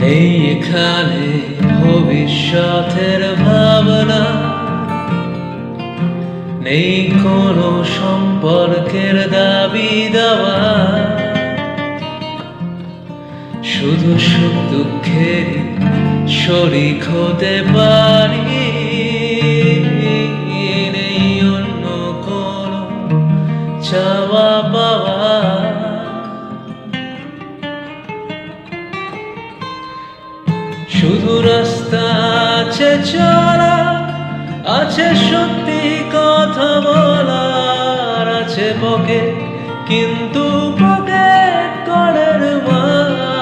নেই এখানে ভবিষ্যতের ভাবনা, নেই কোনো সম্পর্কের দাবি দেওয়া, শুধু সুখ দুঃখের শরীক হতে পারি, নেই অন্য কোনো চাওয়া পাওয়া। শুধু রাস্তা আছে চলা, আছে সত্যি কথা বলার, আছে পকেট কিন্তু পকেট করের মালা।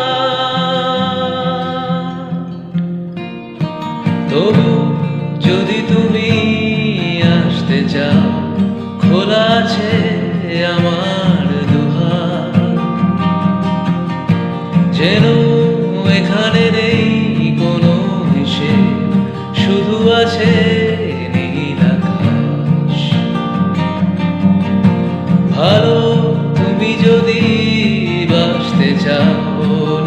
তবু যদি তুমি আসতে চাও, খোলা আছে আমার দুহাত। যেন এখানে নেই কোনো হিসেব, শুধু আছে নীল আকাশ। ভালো তুমি যদি বাসতে চাও,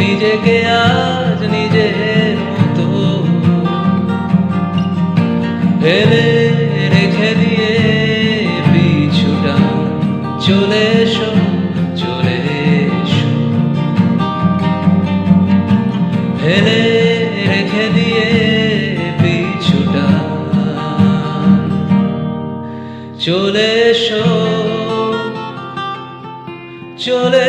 নিজেকে আজ নিজের মতো ফেলে রেখে দিয়ে পিছুটা চলে এসো, চলে এসো। ফেলে রেখে দিয়ে পিছুটা চলে এসো, চলে